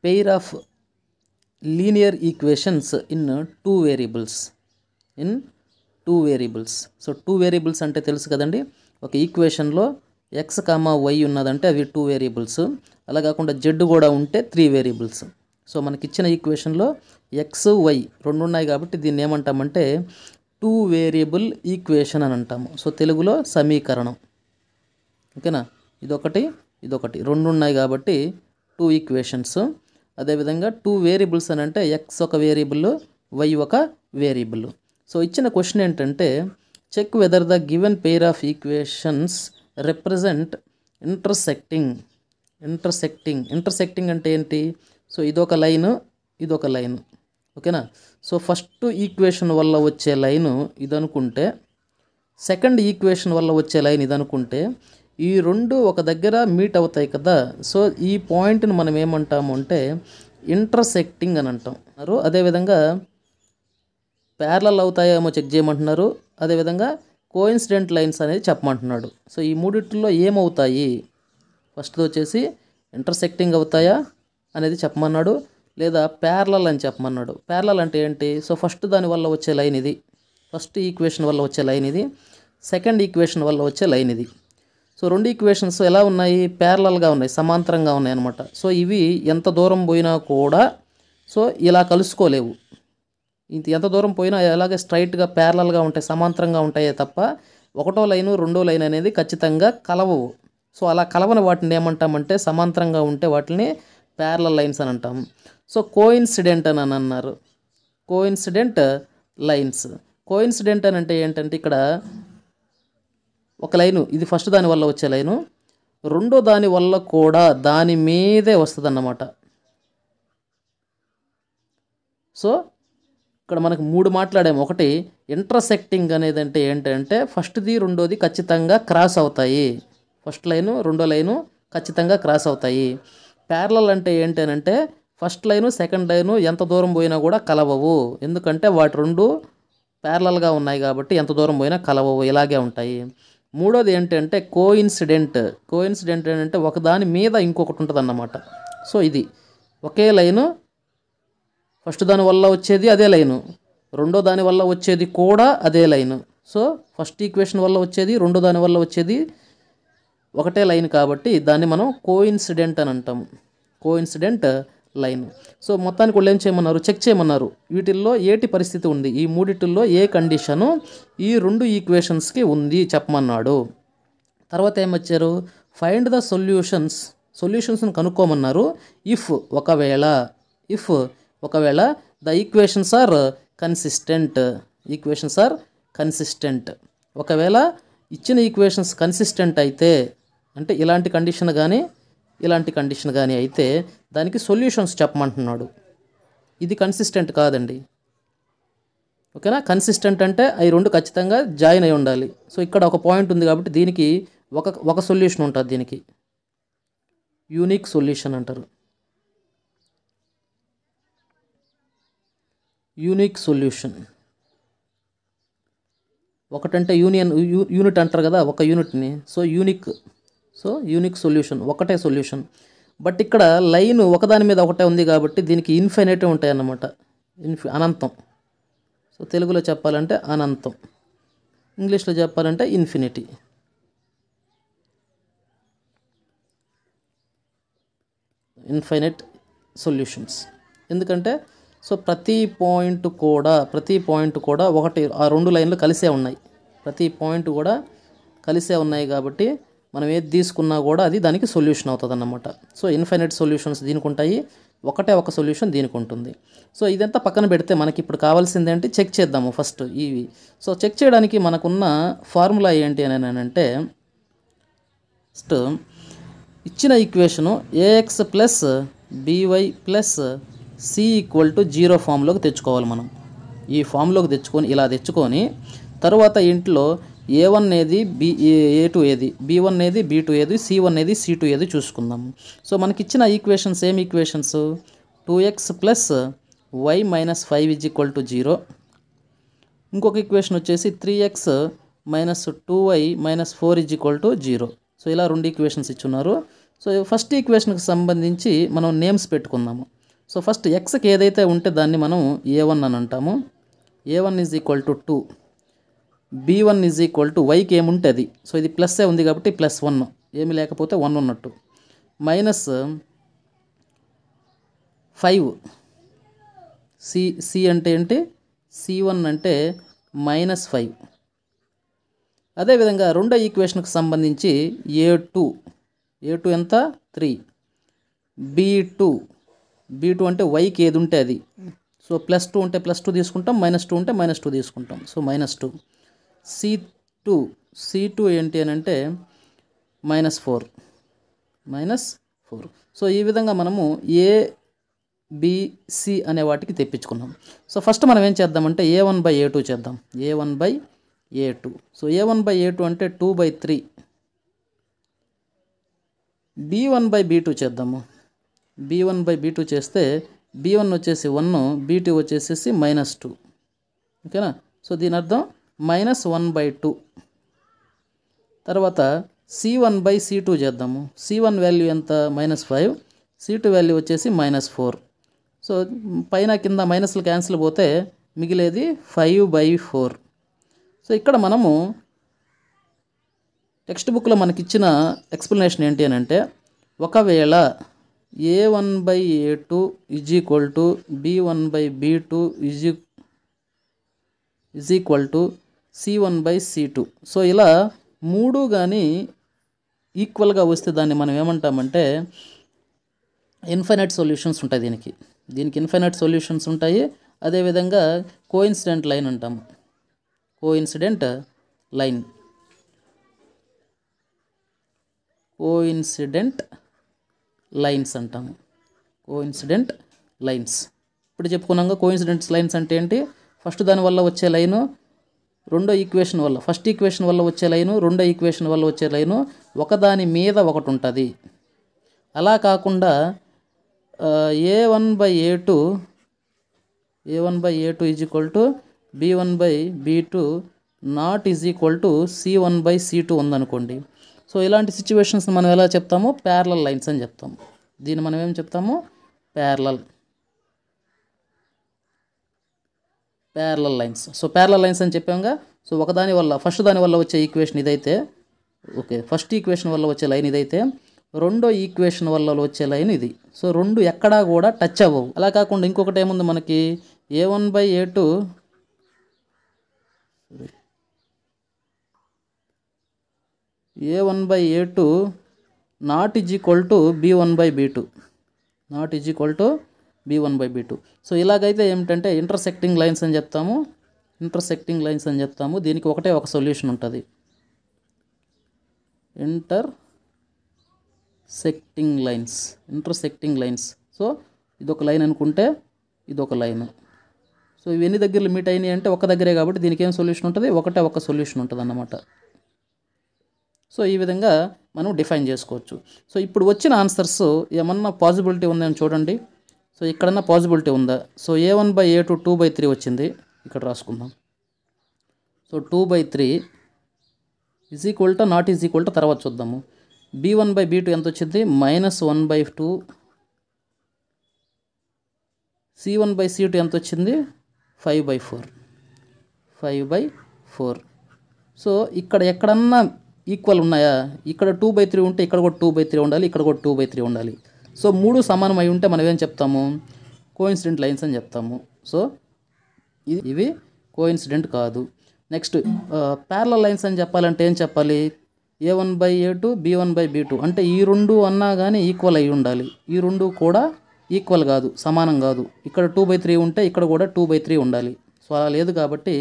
Pair of linear equations in two variables. So two variables అంటే తెలుసు కదండి. ఒక ఈక్వేషన్లో ఎక్స్ కామా వై ఉన్నదంటే అవి టూ వేరియబుల్స్. అలా కాకుండా జెడ్ కూడా ఉంటే 3 వేరియబుల్స్. సో మనకిచ్చిన ఈక్వేషన్లో ఎక్స్ వై రెండు ఉన్నాయి కాబట్టి దీన్ని ఏమంటామంటే టూ వేరియబుల్ ఈక్వేషన్ అని అంటాము. సో తెలుగులో సమీకరణం. ఓకేనా, ఇదొకటి రెండు ఉన్నాయి కాబట్టి 2 ఈక్వేషన్స్. అదేవిధంగా 2 వేరియబుల్స్ అని అంటే ఎక్స్ ఒక వేరియబుల్, వై ఒక వేరియబుల్. సో ఇచ్చిన క్వశ్చన్ ఏంటంటే check whether the given pair of equations represent intersecting అంటే ఏంటి? సో ఇదొక లైను, ఇదొక లైను. ఓకేనా, సో ఫస్ట్ ఈక్వేషన్ వల్ల వచ్చే లైను ఇదనుకుంటే, సెకండ్ ఈక్వేషన్ వల్ల వచ్చే లైన్ ఇదనుకుంటే, ఈ రెండు ఒక దగ్గర మీట్ అవుతాయి కదా. సో ఈ పాయింట్ని మనం ఏమంటాము అంటే ఇంటర్సెక్టింగ్ అని అంటాం. అదేవిధంగా ప్యారలల్ అవుతాయేమో చెక్ చేయమంటున్నారు. అదేవిధంగా కోఇన్సిడెంట్ లైన్స్ అనేది చెప్పమంటున్నాడు. సో ఈ మూడిట్లో ఏమవుతాయి? ఫస్ట్ వచ్చేసి ఇంటర్సెక్టింగ్ అవుతాయా అనేది చెప్పమన్నాడు, లేదా ప్యారలల్ అని చెప్పమన్నాడు. ప్యారలల్ అంటే ఏంటి? సో ఫస్ట్ దాని వల్ల వచ్చే లైన్ ఇది, ఫస్ట్ ఈక్వేషన్ వల్ల వచ్చే లైన్ ఇది, సెకండ్ ఈక్వేషన్ వల్ల వచ్చే లైన్ ఇది. సో రెండు ఈక్వేషన్స్ ఎలా ఉన్నాయి? ప్యారలల్గా ఉన్నాయి, సమాంతరంగా ఉన్నాయి అన్నమాట. సో ఇవి ఎంత దూరం పోయినా కూడా సో ఇలా కలుసుకోలేవు. ఎంత దూరం పోయినా అలాగే స్ట్రైట్గా ప్యారలల్గా ఉంటాయి, సమాంతరంగా ఉంటాయే తప్ప ఒకటో లైను రెండో లైన్ అనేది ఖచ్చితంగా కలవవు. సో అలా కలవని వాటిని ఏమంటామంటే సమాంతరంగా ఉంటే వాటిని ప్యారలల్ లైన్స్ అని అంటాం. సో కోఇన్సిడెంట్ అని అన్నారు, కోఇన్సిడెంట్ లైన్స్. కోఇన్సిడెంట్ అని అంటే ఏంటంటే ఇక్కడ ఒక లైను, ఇది ఫస్ట్ దాని వల్ల వచ్చే లైను, రెండో దాని వల్ల కూడా దాని మీదే వస్తుంది అన్నమాట. సో ఇక్కడ మనకు 3 మాట్లాడాము. ఒకటి ఇంటర్సెక్టింగ్ అనేది అంటే ఏంటంటే ఫస్ట్ది రెండోది ఖచ్చితంగా క్రాస్ అవుతాయి, ఫస్ట్ లైను రెండో లైను ఖచ్చితంగా క్రాస్ అవుతాయి. ప్యారలల్ అంటే ఏంటంటే ఫస్ట్ లైను సెకండ్ లైను ఎంత దూరం పోయినా కూడా కలవవు, ఎందుకంటే వాటి రెండు ప్యారలల్గా ఉన్నాయి కాబట్టి ఎంత దూరం పోయినా కలవవు, ఇలాగే ఉంటాయి. మూడోది ఏంటంటే కోఇన్సిడెంట్ అంటే ఒకదాని మీద ఇంకొకటి ఉంటుంది అన్నమాట. సో ఇది ఒకే లైను, ఫస్ట్ దాని వల్ల వచ్చేది అదే లైను, రెండో దాని వల్ల వచ్చేది కూడా అదే లైను. సో ఫస్ట్ ఈక్వేషన్ వల్ల వచ్చేది రెండో దాని వల్ల వచ్చేది ఒకటే లైన్ కాబట్టి దాన్ని మనం కోఇన్సిడెంట్ అని అంటాము, కోఇన్సిడెంట్ లైన్. సో మొత్తానికి వాళ్ళు ఏం చేయమన్నారు? చెక్ చేయమన్నారు. వీటిల్లో ఏటి పరిస్థితి ఉంది, ఈ మూడిటిల్లో ఏ కండిషను ఈ రెండు ఈక్వేషన్స్కి ఉంది చెప్పమన్నాడు. తర్వాత ఏమొచ్చారు? ఫైండ్ ద సొల్యూషన్స్ని కనుక్కోమన్నారు. ఇఫ్ ఒకవేళ ద ఈక్వేషన్స్ ఆర్ కన్సిస్టెంట్, ఒకవేళ ఇచ్చిన ఈక్వేషన్స్ కన్సిస్టెంట్ అయితే, అంటే ఇలాంటి కండిషన్ కానీ ఇలాంటి కండిషన్ కానీ అయితే దానికి సొల్యూషన్స్ చెప్పమంటున్నాడు. ఇది కన్సిస్టెంట్ కాదండి. ఓకేనా, కన్సిస్టెంట్ అంటే అవి రెండు ఖచ్చితంగా జాయిన్ అయి ఉండాలి. సో ఇక్కడ ఒక పాయింట్ ఉంది కాబట్టి దీనికి ఒక సొల్యూషన్ ఉంటుంది, దీనికి యూనిక్ సొల్యూషన్ అంటారు. యూనిక్ సొల్యూషన్ ఒకటంటే యూనిట్ అంటారు కదా ఒక యూనిట్ని. సో యూనిక్ సొల్యూషన్ ఒకటే సొల్యూషన్. బట్ ఇక్కడ లైన్ ఒకదాని మీద ఒకటే ఉంది కాబట్టి దీనికి ఇన్ఫైనైట్ ఉంటాయి అన్నమాట, అనంతం. సో తెలుగులో చెప్పాలంటే అనంతం, ఇంగ్లీష్లో చెప్పాలంటే ఇన్ఫినిటీ. Infinite solutions. ఎందుకంటే సో ప్రతి పాయింట్ కూడా ఒకటి, ఆ రెండు లైన్లు కలిసే ఉన్నాయి, ప్రతి పాయింట్ కూడా కలిసే ఉన్నాయి కాబట్టి మనం ఏది తీసుకున్నా కూడా అది దానికి సొల్యూషన్ అవుతుంది అన్నమాట. సో ఇన్ఫైనైట్ సొల్యూషన్స్ దీనికి ఉంటాయి, ఒక సొల్యూషన్ దీనికి ఉంటుంది. సో ఇదంతా పక్కన పెడితే మనకి ఇప్పుడు కావాల్సింది ఏంటి చెక్ చేద్దాము ఫస్ట్ ఇవి. సో చెక్ చేయడానికి మనకున్న ఫార్ములా ఏంటి అని అంటే ఫస్ట్ ఇచ్చిన equation ax plus by plus c equal to 0 ఫామ్లోకి తెచ్చుకోవాలి మనం. ఈ ఫామ్లోకి తెచ్చుకొని తర్వాత ఇంట్లో A1 ఏది, A2 ఏది, B1 ఏది, B2 ఏది, C1 ఏది, C2 ఏది చూసుకుందాం. సో మనకిచ్చిన ఈక్వేషన్స్ ఏం equations? 2x plus y minus 5 is equal to 0. ఇంకొక ఈక్వేషన్ వచ్చేసి 3x minus 2y minus 4 is equal to 0. So ఇలా రెండు ఈక్వేషన్స్ ఇచ్చున్నారు. సో ఫస్ట్ ఈక్వేషన్కి సంబంధించి మనం నేమ్స్ పెట్టుకుందాము. సో ఫస్ట్ ఎక్స్కి ఏదైతే ఉంటే దాన్ని మనం a1 అని అంటాము. a1 is equal to 2, b1 is equal to వైకి ఏముంటే అది. సో ఇది ప్లస్సే ఉంది కాబట్టి +1, ఏమి లేకపోతే 1 ఉన్నట్టు. -5 సి అంటే ఏంటి, c1 అంటే -5. అదేవిధంగా రెండో ఈక్వేషన్కి సంబంధించి a2 ఎంత 3, b2 అంటే వైకి ఏది ఉంటే అది. సో +2 ఉంటే +2 తీసుకుంటాం, -2 ఉంటే -2 తీసుకుంటాం. సో -2. c2 ఏంటి అని అంటే -4. సో ఈ విధంగా మనము ABC అనే వాటికి తెప్పించుకున్నాం. సో ఫస్ట్ మనం ఏం చేద్దామంటే a1/a2 చేద్దాం. a1/a2. సో a1/a2 అంటే 2/3. b1/b2 చేద్దాము. b1/b2 చేస్తే b1 వచ్చేసి 1, b2 వచ్చేసి -2. ఓకేనా. సో దీని అర్థం -1/2. తర్వాత c1/c2 చేద్దాము. c1 వాల్యూ ఎంత -5, c2 వాల్యూ వచ్చేసి -4. సో పైన కింద మైనస్లు క్యాన్సిల్ పోతే మిగిలేది 5/4. సో ఇక్కడ మనము టెక్స్ట్ బుక్లో మనకిచ్చిన ఎక్స్ప్లెనేషన్ ఏంటి అని అంటే, ఒకవేళ a1/a2 is equal to b1/b2 is equal to c1/c2. So ఇలా మూడు కానీ ఈక్వల్గా వస్తే దాన్ని మనం ఏమంటామంటే ఇన్ఫైనైట్ సొల్యూషన్స్ ఉంటాయి. దీనికి ఇన్ఫైనైట్ సొల్యూషన్స్ ఉంటాయి. అదేవిధంగా కోఇన్సిడెంట్ లైన్ అంటాము. కోఇన్సిడెంట్ లైన్స్ అంటాము. కోఇన్సిడెంట్ లైన్స్ ఇప్పుడు చెప్పుకున్నాక కోఇన్సిడెంట్ లైన్స్ అంటే ఏంటి, ఫస్ట్ దాని వల్ల వచ్చే లైను రెండో ఈక్వేషన్ వల్ల, ఫస్ట్ ఈక్వేషన్ వల్ల వచ్చే లైను రెండో ఈక్వేషన్ వల్ల వచ్చే లైను ఒకదాని మీద ఒకటి ఉంటుంది. అలా కాకుండా a1/a2 is equal to b1/b2 not is equal to c1/c2 ఉందనుకోండి. సో ఇలాంటి సిచ్యువేషన్స్ మనం ఎలా చెప్తాము, ప్యారలల్ లైన్స్ అని చెప్తాము. దీన్ని మనం ఏం చెప్తాము, parallel lines. So parallel lines అని చెప్పాముగా. సో ఒకదాని వల్ల ఫస్ట్ దాని వల్ల వచ్చే ఈక్వేషన్ ఇదైతే, ఓకే, ఫస్ట్ ఈక్వేషన్ వల్ల వచ్చే లైన్ ఇదైతే, రెండో ఈక్వేషన్ వల్ల వచ్చే లైన్ ఇది. సో రెండు ఎక్కడా కూడా టచ్ అవ్వవు. అలా కాకుండా ఇంకొకటి ఏముంది మనకి, a1/a2 not is equal to b1/b2. So ఇలాగైతే ఏమిటంటే ఇంటర్సెక్టింగ్ లైన్స్ అని చెప్తాము. దీనికి ఒకటే ఒక సొల్యూషన్ ఉంటుంది, ఇంటర్సెక్టింగ్ లైన్స్. సో ఇదొక లైన్ అనుకుంటే ఇదొక లైన్. సో ఇవి ఎన్ని దగ్గరలు మీట్ అయినాయి అంటే ఒక దగ్గరే కాబట్టి దీనికి ఏం సొల్యూషన్ ఉంటుంది, ఒకటే ఒక సొల్యూషన్ ఉంటుంది అన్నమాట. సో ఈ విధంగా మనం డిఫైన్ చేసుకోవచ్చు. సో ఇప్పుడు వచ్చిన ఆన్సర్స్ ఏమన్నా పాసిబిలిటీ ఉందని చూడండి. సో ఇక్కడన్నా పాసిబిలిటీ ఉందా? సో a1/a2 2/3 వచ్చింది, ఇక్కడ రాసుకుందాం. So 2/3 is equal to not is equal to తర్వాత చూద్దాము. b1/b2 ఎంత వచ్చింది, -1/2. c1/c2 ఎంత వచ్చింది, 5/4. సో ఇక్కడ ఎక్కడన్నా ఈక్వల్ ఉన్నాయా, ఇక్కడ 2/3 ఉంటే ఇక్కడ కూడా 2/3 ఉండాలి, ఇక్కడ కూడా 2/3 ఉండాలి. సో మూడు సమానం అయి ఉంటే మనం ఏం చెప్తాము, కోఇన్సిడెంట్ లైన్స్ అని చెప్తాము. సో ఇవి కోఇన్సిడెంట్ కాదు. నెక్స్ట్ ప్యారలల్ లైన్స్ అని చెప్పాలంటే ఏం చెప్పాలి, a1/a2 b1/b2 అంటే ఈ రెండు అన్నా కానీ ఈక్వల్ అయి ఉండాలి. ఈ రెండు కూడా ఈక్వల్ కాదు, సమానం కాదు. ఇక్కడ 2/3 ఉంటే ఇక్కడ కూడా 2/3 ఉండాలి. సో అలా లేదు కాబట్టి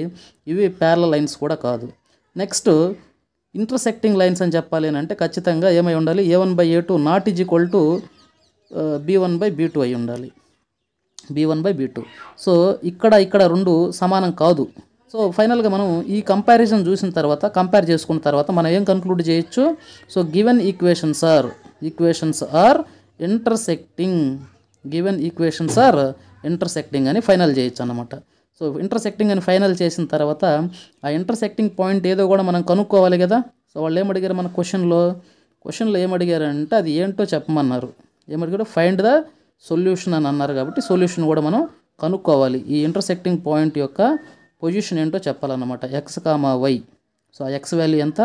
ఇవి ప్యారలల్ లైన్స్ కూడా కాదు. నెక్స్ట్ ఇంటర్సెక్టింగ్ లైన్స్ అని చెప్పాలి అని అంటే ఖచ్చితంగా ఏమై ఉండాలి, a1/a2 not is equal to b1/b2 అయి ఉండాలి, b1/b2. సో ఇక్కడ రెండు సమానం కాదు. సో ఫైనల్గా మనం ఈ కంపారిజన్ చూసిన తర్వాత, కంపేర్ చేసుకున్న తర్వాత మనం ఏం కన్క్లూడ్ చేయొచ్చు, so given equations are intersecting అని ఫైనల్ చేయొచ్చు అన్నమాట. సో ఇంటర్సెక్టింగ్ అని ఫైనల్ చేసిన తర్వాత ఆ ఇంటర్సెక్టింగ్ పాయింట్ ఏదో కూడా మనం కనుక్కోవాలి కదా. సో వాళ్ళు ఏమడిగారు మన క్వశ్చన్లో ఏమడిగారంటే అది ఏంటో చెప్పమన్నారు. ఏమడిగారు? ఫైండ్ ద సొల్యూషన్ అని అన్నారు. కాబట్టి సొల్యూషన్ కూడా మనం కనుక్కోవాలి. ఈ ఇంటర్సెక్టింగ్ పాయింట్ యొక్క పొజిషన్ ఏంటో చెప్పాలన్నమాట. X comma y. సో ఆ ఎక్స్ వాల్యూ ఎంత,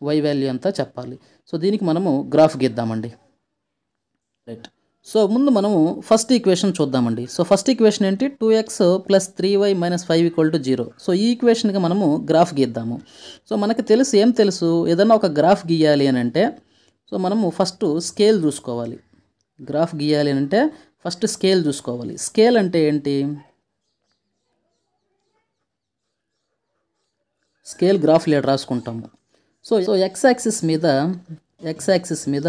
వై వాల్యూ ఎంత చెప్పాలి. సో దీనికి మనము గ్రాఫ్ గీద్దామండి. రైట్. సో ముందు మనము ఫస్ట్ ఈక్వేషన్ చూద్దామండి. సో ఫస్ట్ ఈక్వేషన్ ఏంటి? 2x + 3y - 5 = 0. సో ఈ ఈక్వేషన్కి మనము గ్రాఫ్ గీద్దాము. సో మనకి ఏం తెలుసు, ఏదన్నా ఒక గ్రాఫ్ గీయాలి అని అంటే సో మనము ఫస్ట్ స్కేల్ చూసుకోవాలి. గ్రాఫ్ గీయాలి అని అంటే ఫస్ట్ స్కేల్ చూసుకోవాలి. స్కేల్ అంటే ఏంటి? స్కేల్ గ్రాఫ్ లీటర్ రాసుకుంటాము. సో ఎక్స్ యాక్సిస్ మీద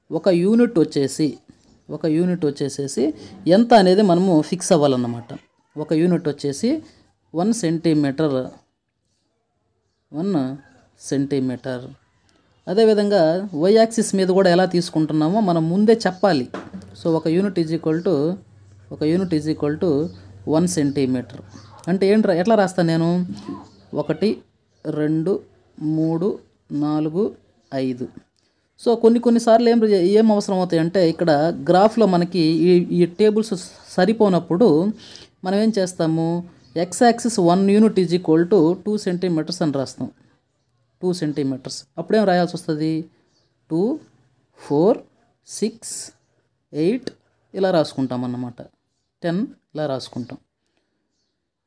ఒక యూనిట్ వచ్చేసేసి ఎంత అనేది మనము ఫిక్స్ అవ్వాలన్నమాట. ఒక యూనిట్ వచ్చేసి 1 సెంటీమీటర్. అదేవిధంగా వై యాక్సిస్ మీద కూడా ఎలా తీసుకుంటున్నామో మనం ముందే చెప్పాలి. సో ఒక unit is equal to 1 centimetre అంటే ఎట్లా రాస్తాను నేను? 1 2 3 4 5. సో కొన్నిసార్లు ఏం అవసరం అవుతాయంటే ఇక్కడ గ్రాఫ్లో మనకి ఈ టేబుల్స్ సరిపోనప్పుడు మనం ఏం చేస్తాము? X axis 1 unit is equal to 2 centimetres అని రాస్తాం. 2 సెంటీమీటర్స్. అప్పుడేం రాయాల్సి వస్తుంది? 2 4 6 8 ఇలా రాసుకుంటాం అన్నమాట. 10 ఇలా రాసుకుంటాం.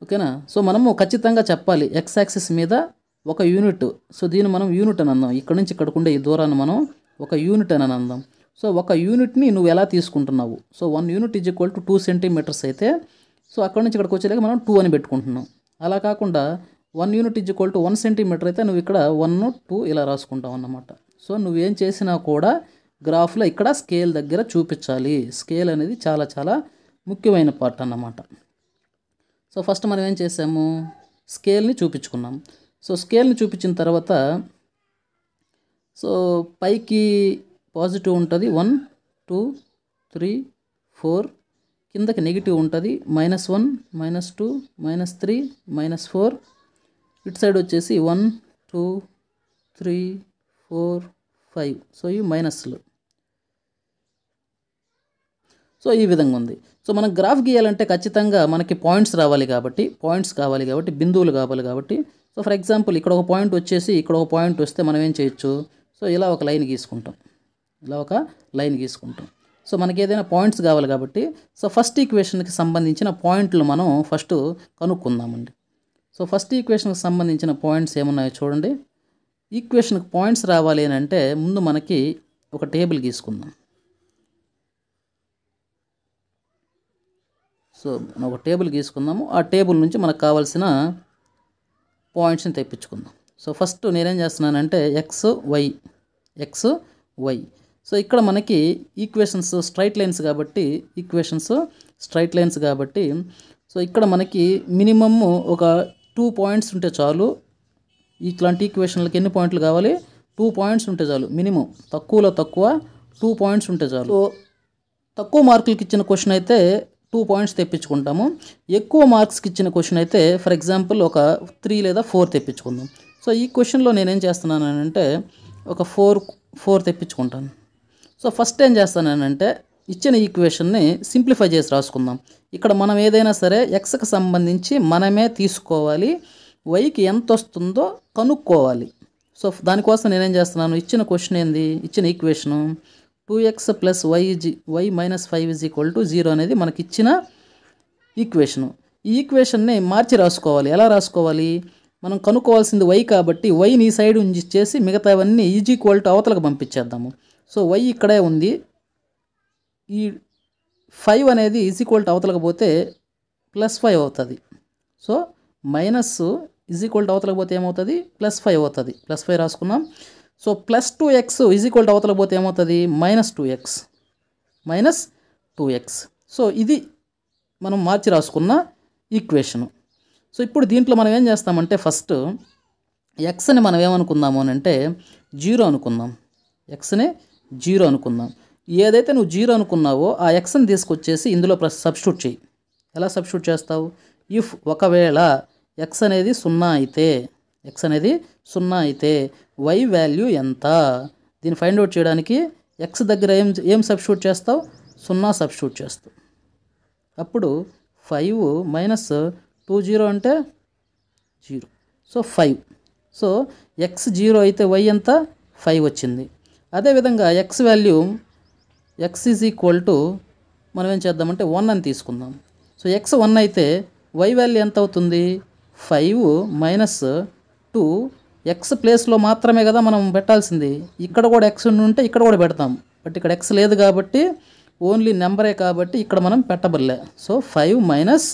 ఓకేనా? సో మనము ఖచ్చితంగా చెప్పాలి ఎక్స్ యాక్సిస్ మీద ఒక యూనిట్. సో దీన్ని మనం యూనిట్ అని అందాం. ఇక్కడ నుంచి ఇక్కడికి ఉండే ఈ దూరాన్ని మనం ఒక యూనిట్ అని అందాం. సో ఒక యూనిట్ని నువ్వు ఎలా తీసుకుంటున్నావు? So 1 unit is equal to 2 centimetres అయితే సో అక్కడ నుంచి ఇక్కడికి వచ్చేలాగా మనం 2 అని పెట్టుకుంటున్నాం. అలా కాకుండా 1 unit is equal to 1 centimetre అయితే నువ్వు ఇక్కడ 1 2 ఇలా రాసుకుంటావు అన్నమాట. సో నువ్వేం చేసినా కూడా గ్రాఫ్లో ఇక్కడ స్కేల్ దగ్గర చూపించాలి. స్కేల్ అనేది చాలా చాలా ముఖ్యమైన పార్ట్ అన్నమాట. సో ఫస్ట్ మనం ఏం చేసాము? స్కేల్ని చూపించుకున్నాం. సో స్కేల్ని చూపించిన తర్వాత సో పైకి పాజిటివ్ ఉంటుంది 1 2 3 4, కిందకి నెగిటివ్ ఉంటుంది -1 -2 -3 -4, ఇటు సైడ్ వచ్చేసి 1 2 3 4 5. సో ఇవి మైనస్లు. సో ఈ విధంగా ఉంది. సో మనం గ్రాఫ్ గీయాలంటే ఖచ్చితంగా మనకి పాయింట్స్ కావాలి కాబట్టి బిందువులు కావాలి కాబట్టి సో ఫర్ ఎగ్జాంపుల్ ఇక్కడ ఒక పాయింట్ వచ్చేసి ఇక్కడ ఒక పాయింట్ వస్తే మనం ఏం చేయొచ్చు? సో ఇలా ఒక లైన్ గీసుకుంటాం. సో మనకి ఏదైనా పాయింట్స్ కావాలి కాబట్టి సో ఫస్ట్ ఈక్వేషన్కి సంబంధించిన పాయింట్లు మనం ఫస్ట్ కనుక్కుందామండి. సో ఫస్ట్ ఈక్వేషన్కి సంబంధించిన పాయింట్స్ ఏమున్నాయో చూడండి. ఈక్వేషన్కి పాయింట్స్ రావాలి అని అంటే ముందు మనకి ఒక టేబుల్ గీసుకుందాం. సో మనం ఒక టేబుల్ గీసుకుందాము. ఆ టేబుల్ నుంచి మనకు కావాల్సిన పాయింట్స్ని తెప్పించుకుందాం. సో ఫస్ట్ నేనేం చేస్తున్నానంటే ఎక్స్ వై. సో ఇక్కడ మనకి ఈక్వేషన్స్ స్ట్రైట్ లైన్స్ కాబట్టి సో ఇక్కడ మనకి మినిమమ్ ఒక 2 పాయింట్స్ ఉంటే చాలు. ఇట్లాంటి ఈక్వేషన్లకి ఎన్ని పాయింట్లు కావాలి? 2 పాయింట్స్ ఉంటే చాలు. మినిమం తక్కువలో తక్కువ 2 పాయింట్స్ ఉంటే చాలు. సో తక్కువ మార్కులకి ఇచ్చిన క్వశ్చన్ అయితే 2 పాయింట్స్ తెప్పించుకుంటాము. ఎక్కువ మార్క్స్కి ఇచ్చిన క్వశ్చన్ అయితే ఫర్ ఎగ్జాంపుల్ ఒక 3 లేదా 4 తెప్పించుకుందాం. సో ఈ క్వశ్చన్లో నేనేం చేస్తున్నానంటే ఒక 4 తెప్పించుకుంటాను. సో ఫస్ట్ ఏం చేస్తానంటే ఇచ్చిన ఈక్వేషన్ని సింప్లిఫై చేసి రాసుకుందాం. ఇక్కడ మనం ఏదైనా సరే ఎక్స్కి సంబంధించి మనమే తీసుకోవాలి, వైకి ఎంత వస్తుందో కనుక్కోవాలి. సో దానికోసం నేనేం చేస్తున్నాను? ఇచ్చిన క్వశ్చన్ ఏంది? ఇచ్చిన ఈక్వేషను 2x + y - 5 = 0 అనేది మనకి ఇచ్చిన ఈక్వేషను. ఈ ఈక్వేషన్ని మార్చి రాసుకోవాలి. ఎలా రాసుకోవాలి? మనం కనుక్కోవాల్సింది y కాబట్టి వైని ఈ సైడ్ ఉంచేసి మిగతావన్నీ = అవతలకు పంపించేద్దాము. సో y ఇక్కడే ఉంది. ఈ 5 అనేది = అవతలకు పోతే +5 అవుతుంది. సో మైనస్ = అవతలకు పోతే ఏమవుతుంది? +5 అవుతుంది. +5 రాసుకున్నాం. సో +2x = అవతలకు పోతే ఏమవుతుంది? -2x. సో ఇది మనం మార్చి రాసుకున్న ఈక్వేషను. సో ఇప్పుడు దీంట్లో మనం ఏం చేస్తామంటే ఫస్ట్ ఎక్స్ని మనం ఏమనుకుందాము అని అంటే 0 అనుకుందాం. ఎక్స్ని 0 అనుకుందాం. ఏదైతే నువ్వు 0 అనుకున్నావో ఆ ఎక్స్ని తీసుకొచ్చేసి ఇందులో సబ్స్టిట్యూట్ చేయి. ఎలా సబ్స్టిట్యూట్ చేస్తావు? ఇఫ్ ఒకవేళ ఎక్స్ అనేది 0 అయితే y వాల్యూ ఎంత? దీన్ని ఫైండ్ అవుట్ చేయడానికి ఎక్స్ దగ్గర ఏం సబ్స్టిట్యూట్ చేస్తావు, 0 సబ్స్టిట్యూట్ చేస్తావు. అప్పుడు 5 మైనస్ 20 అంటే 0. సో 5. సో ఎక్స్ 0 అయితే వై ఎంత 5 వచ్చింది. అదేవిధంగా X value X is equal to మనం ఏం చేద్దామంటే 1 అని తీసుకుందాం. సో ఎక్స్ 1 అయితే వై వాల్యూ ఎంత అవుతుంది 5 మైనస్ 2. ఎక్స్ ప్లేస్లో మాత్రమే కదా మనం పెట్టాల్సింది. ఇక్కడ కూడా ఎక్స్ ఉంటే ఇక్కడ కూడా పెడతాం, బట్ ఇక్కడ ఎక్స్ లేదు కాబట్టి ఓన్లీ నెంబరే కాబట్టి ఇక్కడ మనం పెట్టబల్లే. సో 5 మైనస్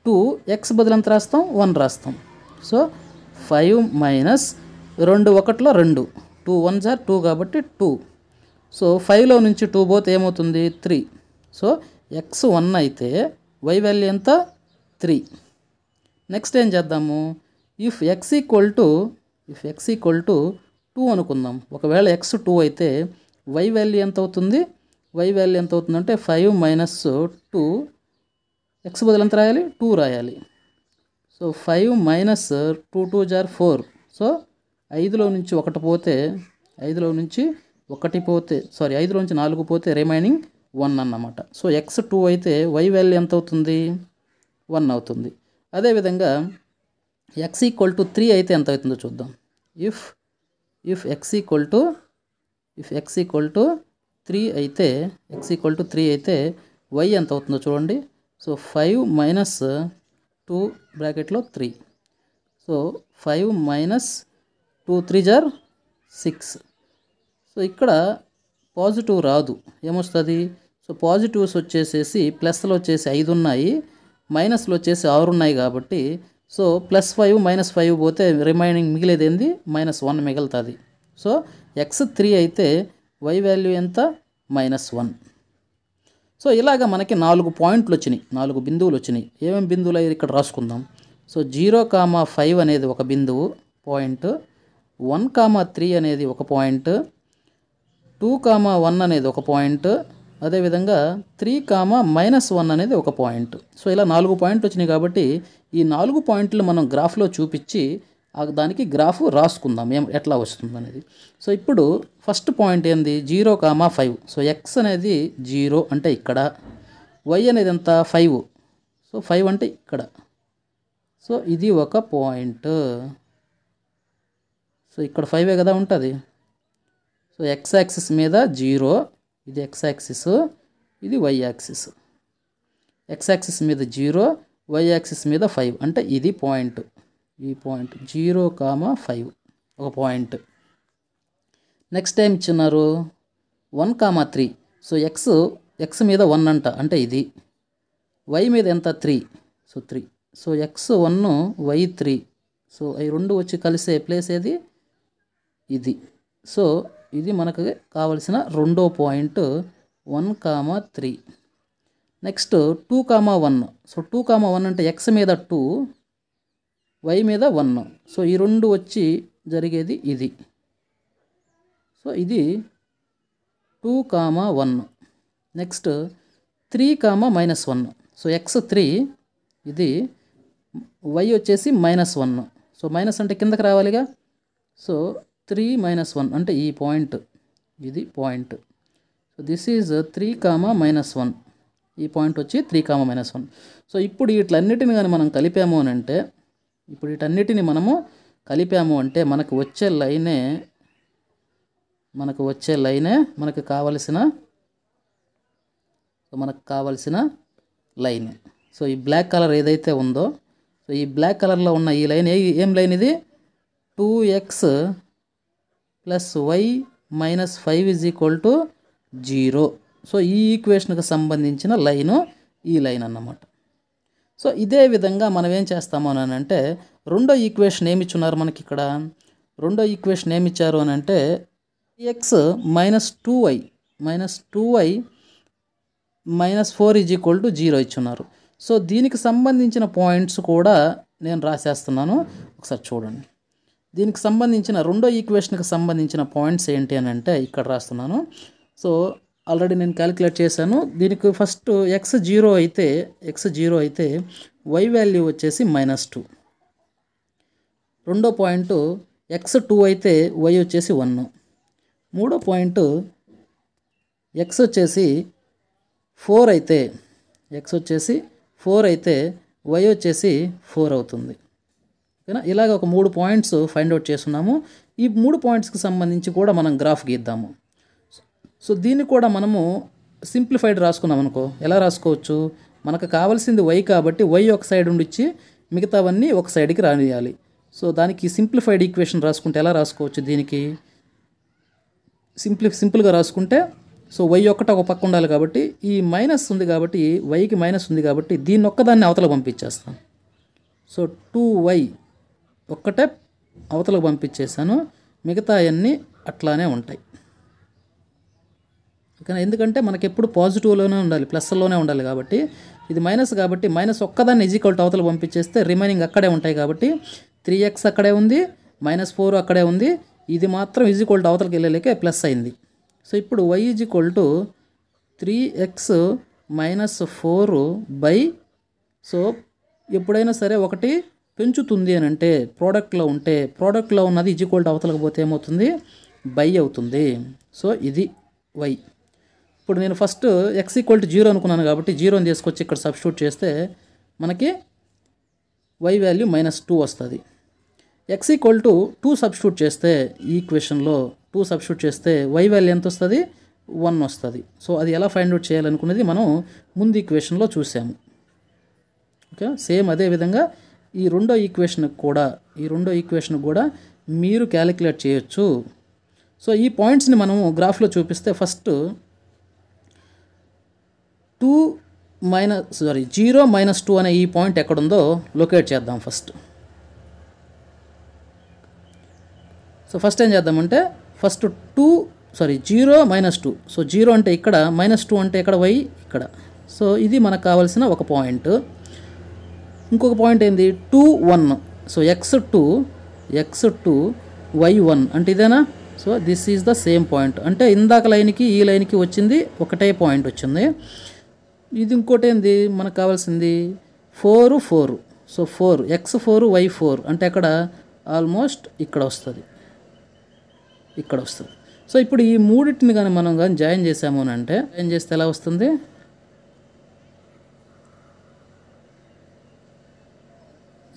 2 ఎక్స్ బదులు ఎంత రాస్తాం 1 రాస్తాం. సో 5 మైనస్ 2 1లో 2, 2 1s are 2 కాబట్టి 2. సో 5లో నుంచి 2 పోతే ఏమవుతుంది 3. సో ఎక్స్ 1 అయితే వై వాల్యూ ఎంత 3. నెక్స్ట్ ఏం చేద్దాము, ఇఫ్ ఎక్స్ ఈక్వల్ టు 2 అనుకుందాం. ఒకవేళ ఎక్స్ 2 అయితే వై వాల్యూ ఎంత అవుతుంది, వై వాల్యూ ఎంత అవుతుందంటే 5 మైనస్ 2 ఎక్స్ బదులు ఎంత రాయాలి 2 రాయాలి. So 5 minus 2 2s are 4. So 5లో నుంచి 1 పోతే 5లో నుంచి 4 పోతే రిమైనింగ్ 1 అన్నమాట. సో ఎక్స్ 2 అయితే వై వాల్యూ ఎంత అవుతుంది 1 అవుతుంది. అదేవిధంగా ఎక్స్ ఈక్వల్ టు 3 అయితే ఎంత అవుతుందో చూద్దాం. ఇఫ్ ఎక్స్ ఈక్వల్ టు 3 అయితే వై ఎంత అవుతుందో చూడండి. సో 5 మైనస్ 2 బ్రాకెట్లో 3. So 5 minus 2 3s are 6. So ఇక్కడ పాజిటివ్ రాదు, ఏమొస్తుంది, సో పాజిటివ్స్ వచ్చేసేసి ప్లస్లో వచ్చేసి 5 ఉన్నాయి, మైనస్లో వచ్చేసి 6 ఉన్నాయి కాబట్టి సో +5 -5 పోతే రిమైనింగ్ మిగిలేది ఏంది -1 మిగులుతుంది. సో ఎక్స్ 3 అయితే వై వాల్యూ ఎంత -1. సో ఇలాగ మనకి 4 పాయింట్లు వచ్చినాయి, 4 బిందువులు వచ్చినాయి. ఏమేమి బిందువులు అయ్యి ఇక్కడ రాసుకుందాం. సో 0,5 అనేది ఒక బిందువు పాయింట్, 1,3 అనేది ఒక పాయింట్, 2,1 అనేది ఒక పాయింట్, అదేవిధంగా 3,-1 అనేది ఒక పాయింట్. సో ఇలా 4 పాయింట్లు వచ్చినాయి కాబట్టి ఈ 4 పాయింట్లు మనం గ్రాఫ్లో చూపించి దానికి గ్రాఫ్ రాసుకుందాం ఎట్లా వస్తుంది అనేది. సో ఇప్పుడు ఫస్ట్ పాయింట్ ఏంది 0,5. సో ఎక్స్ అనేది 0 అంటే ఇక్కడ, వై అనేది ఎంత 5. సో 5 అంటే ఇక్కడ. సో ఇది ఒక పాయింట్. సో ఇక్కడ 5 కదా ఉంటుంది. సో ఎక్స్ యాక్సిస్ మీద 0, ఇది ఎక్స్ యాక్సిస్, ఇది వై యాక్సిస్. ఎక్స్ యాక్సిస్ మీద 0, వై యాక్సిస్ మీద 5 అంటే ఇది పాయింట్. ఈ పాయింట్ 0,5 ఒక పాయింట్. నెక్స్ట్ టైం ఇచ్చినారు 1,3. సో ఎక్స్ మీద 1 అంట అంటే ఇది, వై మీద ఎంత 3. So 3. So x 1 y 3. So అవి రెండు వచ్చి కలిసే ప్లేస్ ఏది ఇది. సో ఇది మనకు కావలసిన రెండో పాయింట్ 1,3. నెక్స్ట్ 2,1. సో 2,1 అంటే ఎక్స్ మీద 2, వై మీద 1. సో ఈ రెండు వచ్చి జరిగేది ఇది. సో ఇది 2,1. నెక్స్ట్ 3,-1. సో ఎక్స్ 3, ఇది వై వచ్చేసి -1. సో మైనస్ అంటే కిందకి రావాలిగా. సో 3-1 అంటే ఈ పాయింట్, ఇది పాయింట్. So this is 3,-1. ఈ పాయింట్ వచ్చి 3,-1. సో ఇప్పుడు వీటన్నిటిని కానీ మనం కలిపాము అని అంటే, మనకు వచ్చే లైనే మనకు కావలసిన లైన్. సో ఈ బ్లాక్ కలర్ ఏదైతే ఉందో, సో ఈ బ్లాక్ కలర్లో ఉన్న ఈ లైన్ ఏం లైన్ ఇది 2x + y - 5 = 0. సో ఈ ఈక్వేషన్కి సంబంధించిన లైను ఈ లైన్ అన్నమాట. సో ఇదే విధంగా మనం ఏం చేస్తాము అని అంటే, రెండో ఈక్వేషన్ ఏమి ఇచ్చున్నారు మనకి ఇక్కడ, రెండో ఈక్వేషన్ ఏమి ఇచ్చారు అని అంటే x - 2y - 4 = 0 ఇచ్చున్నారు. సో దీనికి సంబంధించిన పాయింట్స్ కూడా నేను రాసేస్తున్నాను, ఒకసారి చూడండి. దీనికి సంబంధించిన రెండో ఈక్వేషన్కి సంబంధించిన పాయింట్స్ ఏంటి అని అంటే ఇక్కడ రాస్తున్నాను. సో ఆల్రెడీ నేను క్యాలిక్యులేట్ చేశాను. దీనికి ఫస్ట్ ఎక్స్ 0 అయితే వై వాల్యూ వచ్చేసి -2. రెండో పాయింట్ ఎక్స్ 2 అయితే వై వచ్చేసి 1. మూడో పాయింట్ ఎక్స్ వచ్చేసి 4 అయితే ఎక్స్ వచ్చేసి 4 అయితే వై వచ్చేసి 4 అవుతుంది. ఓకేనా? ఇలాగ ఒక 3 పాయింట్స్ ఫైండ్ అవుట్ చేస్తున్నాము. ఈ 3 పాయింట్స్కి సంబంధించి కూడా మనం గ్రాఫ్ గీద్దాము. సో దీన్ని కూడా మనము సింప్లిఫైడ్ రాసుకున్నాం అనుకో. ఎలా రాసుకోవచ్చు? మనకు కావాల్సింది వై కాబట్టి వై ఒక సైడ్ ఉండిచ్చి మిగతావన్నీ ఒక సైడ్కి రానియాలి. సో దానికి సింప్లిఫైడ్ ఈక్వేషన్ రాసుకుంటే ఎలా రాసుకోవచ్చు? దీనికి సింపుల్గా రాసుకుంటే సో వై ఒక్కట ఒక పక్క ఉండాలి కాబట్టి ఈ మైనస్ ఉంది కాబట్టి వైకి మైనస్ ఉంది కాబట్టి దీన్ని ఒక్కదాన్ని అవతల పంపించేస్తాను. సో 2y ఒక్కటే అవతలకు పంపించేసాను, మిగతా అన్నీ అట్లానే ఉంటాయి. ఓకేనా? ఎందుకంటే మనకి ఎప్పుడు పాజిటివ్లోనే ఉండాలి, ప్లస్లోనే ఉండాలి కాబట్టి ఇది మైనస్ కాబట్టి మైనస్ ఒక్కదాన్ని ఈక్వల్ టు అవతల పంపించేస్తే రిమైనింగ్ అక్కడే ఉంటాయి కాబట్టి 3x అక్కడే ఉంది, -4 అక్కడే ఉంది, ఇది మాత్రం ఈక్వల్ టు అవతలకి వెళ్ళలేకే ప్లస్ అయింది. సో ఇప్పుడు y equal to 3x -4 by, so ఎప్పుడైనా సరే ఒకటి పెంచుతుంది అని అంటే ప్రోడక్ట్లో ఉంటే ప్రోడక్ట్లో ఉన్నది ఈక్వల్ టు అవతలకు పోతే ఏమవుతుంది? బై అవుతుంది. సో ఇది y. ఇప్పుడు నేను ఫస్ట్ x ఈక్వల్ టు 0 అనుకున్నాను కాబట్టి 0ని తీసుకొచ్చి ఇక్కడ సబ్స్టిట్యూట్ చేస్తే మనకి y వాల్యూ -2 వస్తుంది. x ఈక్వల్ టు 2 సబ్స్టిట్యూట్ చేస్తే ఈ ఈక్వేషన్లో 2 సబ్స్టిట్యూట్ చేస్తే y వాల్యూ ఎంత వస్తుంది? 1 వస్తుంది. సో అది ఎలా ఫైండ్ అవుట్ చేయాలనుకునేది మనం ముందు ఈక్వేషన్లో చూసాము. ఓకే, సేమ్ అదే విధంగా ఈ రెండో ఈక్వేషన్ కూడా మీరు క్యాలిక్యులేట్ చేయొచ్చు. సో ఈ పాయింట్స్ని మనము గ్రాఫ్లో చూపిస్తే ఫస్ట్ 0 - 2 అనే ఈ పాయింట్ ఎక్కడుందో లొకేట్ చేద్దాం ఫస్ట్. సో ఫస్ట్ ఏం చేద్దామంటే ఫస్ట్ 0 - 2. సో 0 అంటే ఇక్కడ, -2 అంటే ఇక్కడ, y ఇక్కడ. సో ఇది మనకు కావాల్సిన ఒక పాయింట్. ఇంకొక పాయింట్ ఏంది? 2, 1. సో x2 y1 అంటే ఇదేనా? So this is the same point. అంటే ఇందాక లైన్కి ఈ లైన్కి వచ్చింది ఒకటే పాయింట్ వచ్చింది. ఇది ఇంకోటి ఏంది మనకు కావాల్సింది? 4, 4. సో 4 x4 y4 అంటే అక్కడ ఆల్మోస్ట్ ఇక్కడ వస్తుంది. సో ఇప్పుడు ఈ మూడింటిని కానీ మనం కానీ జాయిన్ చేసాము అని అంటే జాయిన్ చేస్తే ఎలా వస్తుంది?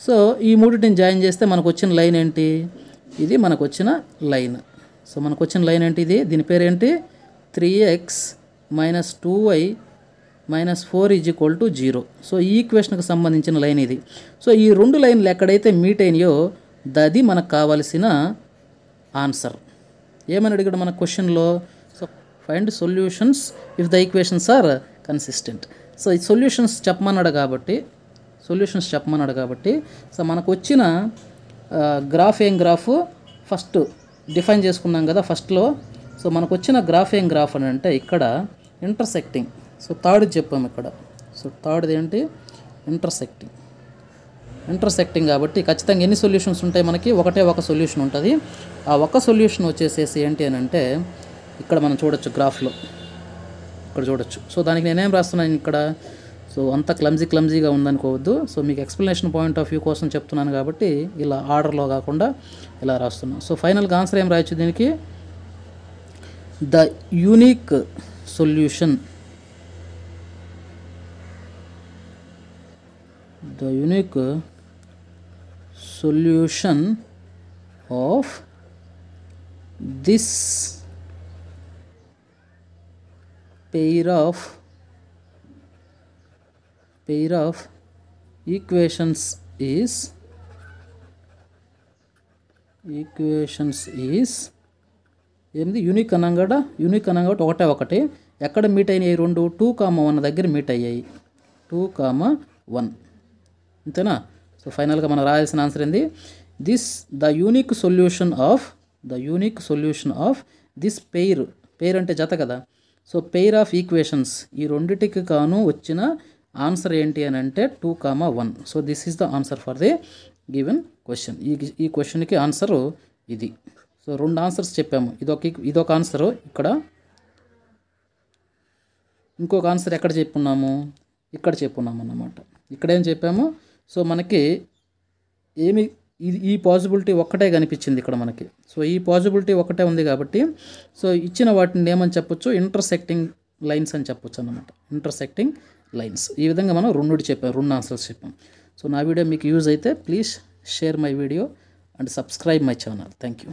సో ఈ మూడింటిని జాయిన్ చేస్తే మనకు వచ్చిన లైన్ ఏంటి? ఇది మనకు వచ్చిన లైన్. సో మనకు వచ్చిన లైన్ ఏంటి? దీని పేరు ఏంటి? 3x - 2y - 4 = 0. సో ఈ ఈక్వేషన్కి సంబంధించిన లైన్ ఇది. సో ఈ రెండు లైన్లు ఎక్కడైతే మీట్ అయినాయో అది మనకు కావాల్సిన ఆన్సర్. ఏమని అడిగాడు మన క్వశ్చన్లో? So find solutions if the equations are consistent. So ఈ సొల్యూషన్స్ చెప్పమన్నాడు కాబట్టి సో మనకు వచ్చిన గ్రాఫ్ ఫస్ట్ డిఫైన్ చేసుకున్నాం కదా ఫస్ట్లో. సో మనకు వచ్చిన గ్రాఫ్ అని అంటే ఇక్కడ ఇంటర్సెక్టింగ్. సో థర్డ్ చెప్పాము ఇక్కడ. సో థర్డ్ది ఏంటి? ఇంటర్సెక్టింగ్ కాబట్టి ఖచ్చితంగా ఎన్ని సొల్యూషన్స్ ఉంటాయి మనకి? ఒక సొల్యూషన్ ఉంటుంది. ఆ ఒక సొల్యూషన్ వచ్చేసేసి ఏంటి అని అంటే ఇక్కడ మనం చూడొచ్చు, గ్రాఫ్లో ఇక్కడ చూడొచ్చు. సో దానికి నేనేం రాస్తున్నాను ఇక్కడ? సో అంత క్లమ్జీగా ఉందనుకోవద్దు. సో మీకు ఎక్స్ప్లెనేషన్ పాయింట్ ఆఫ్ వ్యూ కోసం చెప్తున్నాను కాబట్టి ఇలా ఆర్డర్లో కాకుండా ఇలా రాస్తున్నాను. సో ఫైనల్గా ఆన్సర్ ఏం రాయొచ్చు దీనికి? The unique solution of this pair of equations is ఏంది? యూనిక్ అనంగా ఒకటే ఎక్కడ మీట్ అయినాయి? 2, 2, 1 దగ్గర మీట్ అయ్యాయి. 2, 1 అంతేనా? సో ఫైనల్గా మనం రాయాల్సిన ఆన్సర్ ఏంది? The unique solution of this pair అంటే జత కదా. సో పెయిర్ ఆఫ్ ఈక్వేషన్స్ ఈ రెండిటికి కాను వచ్చిన ఆన్సర్ ఏంటి అని అంటే 2, 1. So this is the answer for the given question. ఈ క్వశ్చన్కి ఆన్సరు ఇది. సో 2 ఆన్సర్స్ చెప్పాము. ఇదొక ఆన్సరు ఇక్కడ, ఇంకొక ఆన్సర్ ఎక్కడ చెప్పున్నాము? ఇక్కడ చెప్పున్నాము అన్నమాట. ఇక్కడేం చెప్పాము? సో మనకి ఏమి ఈ పాసిబిలిటీ ఒక్కటే కనిపించింది ఇక్కడ మనకి. సో ఈ పాసిబిలిటీ ఒక్కటే ఉంది కాబట్టి సో ఇచ్చిన వాటిని ఏమని చెప్పొచ్చు, ఇంటర్సెక్టింగ్ లైన్స్ అని చెప్పొచ్చు అన్నమాట. Intersecting lines. ఈ విధంగా మనం రెండు ఆన్సర్స్ చెప్పాం. సో నా వీడియో మీకు యూజ్ అయితే please share my video and subscribe my channel. Thank you.